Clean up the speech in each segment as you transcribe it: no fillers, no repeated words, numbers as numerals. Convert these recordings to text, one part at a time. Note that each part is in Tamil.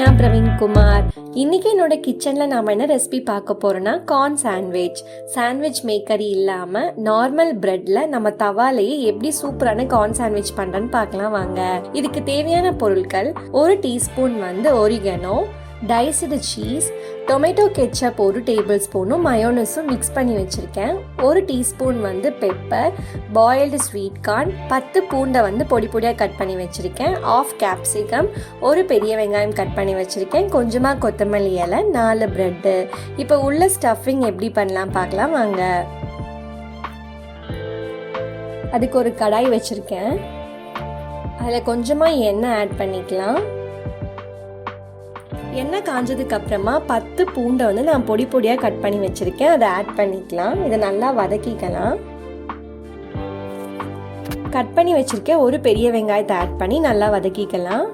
சௌமியா பிரவீன்குமார். இன்னைக்கு என்னோட கிச்சனில் நாம் என்ன ரெசிபி பார்க்க போகிறோன்னா கார்ன் சாண்ட்விச் மேக்கரி இல்லாமல் நார்மல் பிரெட்டில் நம்ம தவாலையே எப்படி சூப்பரான கார்ன் சாண்ட்விச் பண்ணுறேன்னு பார்க்கலாம் வாங்க. இதுக்கு தேவையான பொருட்கள்: 1 teaspoon oregano, diced cheese, tomato ketchup 1 table ஸ்பூனும் மயோனஸும் மிக்ஸ் பண்ணி வச்சுருக்கேன். 1 teaspoon pepper, boiled sweet corn, 10 பூண்டை பொடி பொடியாக கட் பண்ணி வச்சுருக்கேன், 1/2 கேப்சிகம், 1 பெரிய வெங்காயம் கட் பண்ணி வச்சுருக்கேன், கொஞ்சமாக கொத்தமல்லி இலை, 4 ப்ரெட்டு. இப்போ உள்ள ஸ்டஃபிங் எப்படி பண்ணலாம் பார்க்கலாம் வாங்க. அதுக்கு ஒரு கடாய் வச்சுருக்கேன். அதில் கொஞ்சமாக எண்ணெய் ஆட் பண்ணிக்கலாம். எண்ணெய் காஞ்சதுக்கு அப்புறமா 10 பூண்டை நான் பொடி பொடியாக கட் பண்ணி வச்சுருக்கேன், அதை ஆட் பண்ணிக்கலாம். இதை நல்லா வதக்கிக்கலாம். கட் பண்ணி வச்சுருக்கேன் 1 பெரிய வெங்காயத்தை ஆட் பண்ணி நல்லா வதக்கிக்கலாம்.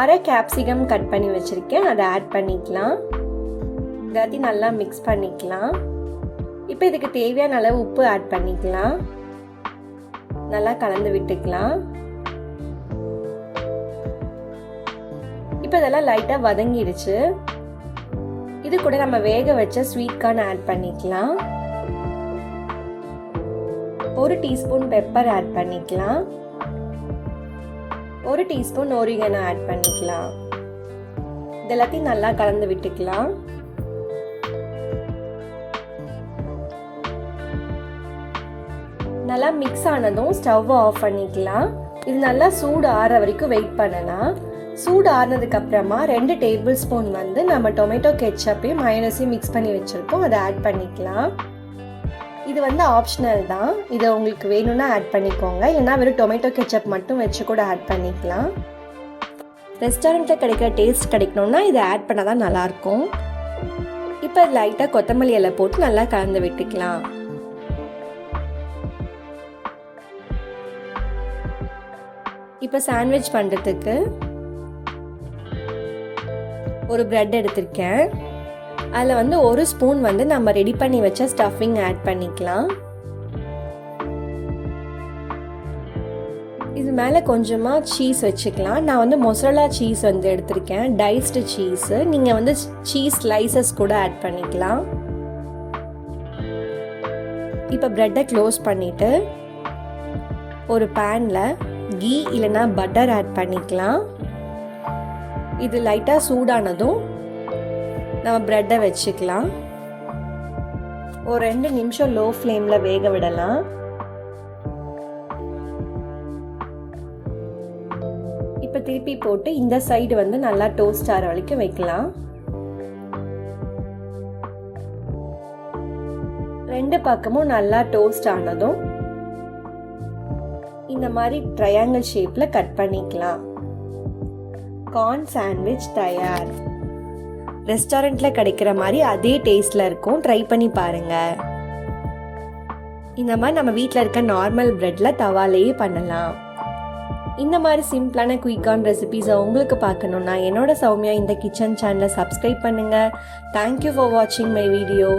அரை கேப்சிகம் கட் பண்ணி வச்சுருக்கேன், அதை ஆட் பண்ணிக்கலாம். எல்லாத்தையும் நல்லா மிக்ஸ் பண்ணிக்கலாம். இப்போ இதுக்கு தேவையான அளவு உப்பு ஆட் பண்ணிக்கலாம். நல்லா கலந்து விட்டுக்கலாம். இப்போ இதெல்லாம் லைட்டாக வதங்கிடுச்சு. இது கூட நம்ம வேக வச்ச ஸ்வீட் கார்ன் ஆட் பண்ணிக்கலாம். 1 டீஸ்பூன் பெப்பர் ஆட் பண்ணிக்கலாம். 1 டீஸ்பூன் ஒரிகனோ ஆட் பண்ணிக்கலாம். இதெல்லாத்தையும் நல்லா கலந்து விட்டுக்கலாம். நல்லா மிக்ஸ் ஆனதும் ஸ்டவ் ஆஃப் பண்ணிக்கலாம். இது நல்லா சூடு ஆற வரைக்கும் வெயிட் பண்ணலாம். சூடு ஆறினதுக்கு அப்புறமா 2 டேபிள் ஸ்பூன் நம்ம டொமேட்டோ கெச்சப்பையும் மயோனஸையும் மிக்ஸ் பண்ணி வச்சுருக்கோம், அதை ஆட் பண்ணிக்கலாம். இது ஆப்ஷனல் தான். இதை உங்களுக்கு வேணும்னா ஆட் பண்ணிக்கோங்க, இல்லைனா வெறும் டொமேட்டோ கெச்சப் மட்டும் வச்சு கூட ஆட் பண்ணிக்கலாம். ரெஸ்டாரண்ட்டில் கிடைக்கிற டேஸ்ட் கிடைக்கணும்னா இதை ஆட் பண்ணால் தான் நல்லாயிருக்கும். இப்போ லைட்டாக கொத்தமல்லி இலை போட்டு நல்லா கலந்து விட்டுக்கலாம். இப்போ சாண்ட்விச் பண்ணுறதுக்கு ஒரு பிரெட் எடுத்திருக்கேன். அதில் 1 ஸ்பூன் நம்ம ரெடி பண்ணி வச்ச ஸ்டஃபிங் ஆட் பண்ணிக்கலாம். இது மேலே கொஞ்சமாக சீஸ் வச்சுக்கலாம். நான் மொசரல்லா சீஸ் எடுத்திருக்கேன், டைஸ்டு சீஸு. நீங்கள் சீஸ் ஸ்லைசஸ் கூட ஆட் பண்ணிக்கலாம். இப்போ பிரெட்டை க்ளோஸ் பண்ணிவிட்டு ஒரு பேனில் கீ இல்லைனா பட்டர் ஆட் பண்ணிக்கலாம். இது லைட்டாக சூடானதும் நம்ம பிரெட்டை வச்சுக்கலாம். ஒரு 2 நிமிஷம் லோ ஃப்ளேமில் வேக விடலாம். இப்போ திருப்பி போட்டு இந்த சைடு நல்லா டோஸ்ட் ஆகிற வரைக்கும் வைக்கலாம். 2 பக்கமும் நல்லா டோஸ்ட் ஆனதும் இந்த மாதிரி ட்ரையாங்கிள் ஷேப்பில் கட் பண்ணிக்கலாம். கார்ன் சாண்ட்விச் தயார். ரெஸ்டாரண்ட்டில் கிடைக்கிற மாதிரி அதே டேஸ்ட்டில் இருக்கும், ட்ரை பண்ணி பாருங்கள். இந்த மாதிரி நம்ம வீட்டில் இருக்க நார்மல் பிரெட்டில் தவாலையே பண்ணலாம். இந்த மாதிரி சிம்பிளான குயிக்கான ரெசிபீஸை உங்களுக்கு பார்க்கணுன்னா என்னோட சௌமியா இந்த கிச்சன் சேனலை சப்ஸ்கிரைப் பண்ணுங்கள். தேங்க்யூ ஃபார் வாட்சிங் மை வீடியோ.